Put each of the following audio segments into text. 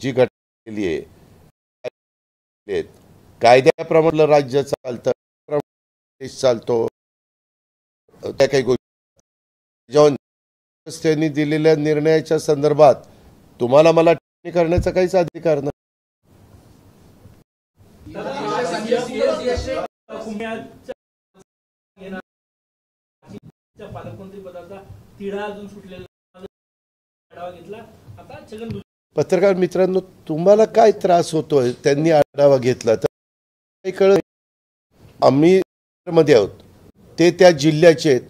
जी घटना केली आहे, कायद्याप्रमाणे राज्य चालतं, देश चालतो, त्या काही गोष्टी व्यवस्थेने दिलेल्या निर्णयाच्या संदर्भात तुम्हाला मला टिप्पणी करण्याचा काहीच अधिकार नाही. पत्रकार मित्रांनो, तुम्हाला काय त्रास होतोय त्यांनी आढावा घेतला तर काही कळत. आम्ही मध्ये आहोत, ते त्या जिल्ह्याचे आहेत.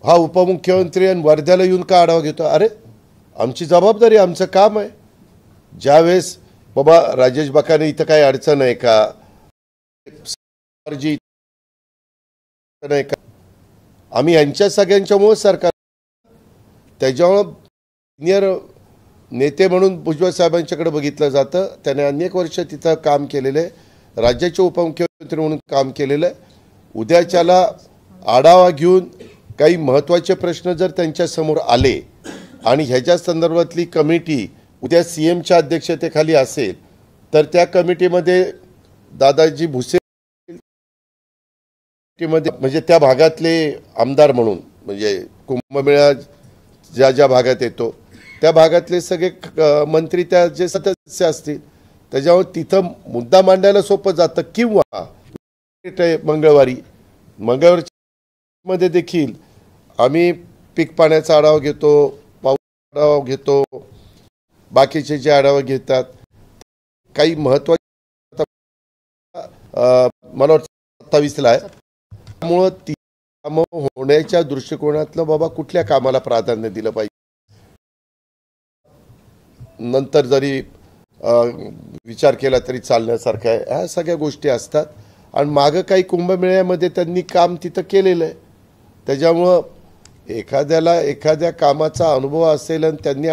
हा उपमुख्यमंत्री आणि वर्ध्याला येऊन का आढावा घेतो? अरे आमची जबाबदारी, आमचं काम आहे. ज्यावेळेस बाबा राजेश बाकाने इथं काही अडचण आहे का, नाही का, आम्ही यांच्या सगळ्यांच्यामुळे सरकार, त्याच्यामुळं सिनियर नेते म्हणून भुजबळ साहेबांच्याकडे बघितलं जातं. त्याने अनेक वर्ष तिथं काम केलेलं आहे, राज्याचे उपमुख्यमंत्री म्हणून काम केलेलं आहे. उद्याच्याला आढावा घेऊन काही महत्त्वाचे प्रश्न जर त्यांच्यासमोर आले आणि ह्याच्या संदर्भातली कमिटी उद्या CMच्या अध्यक्षतेखाली असेल तर त्या कमिटीमध्ये दादाजी भुसे म्हणजे त्या भागातले आमदार म्हणून, म्हणजे कुंभमेळा ज्या ज्या भागात येतो त्या भागातले सगळे मंत्री त्या जे सदस्य असतील त्याच्यावर तिथं मुद्दा मांडायला सोपं जातं. किंवा मंगळवारी मध्ये देखील आम्ही पीक पाण्याचा आढावा घेतो, पाऊस आढावा घेतो, बाकीचे जे आढावा घेतात काही महत्वाचे मला वाटतं 27ला आहे. त्यामुळं ती कामं होण्याच्या दृष्टिकोनातलं बाबा कुठल्या कामाला प्राधान्य दिलं पाहिजे, नंतर जरी विचार केला तरी चालण्यासारखं आहे. ह्या सगळ्या गोष्टी असतात. आणि मागं काही कुंभमेळ्यामध्ये त्यांनी काम तिथं केलेलं आहे. त्याच्यामुळं एखाद्याला एखाद्या कामाचा अनुभव असेल आणि त्यांनी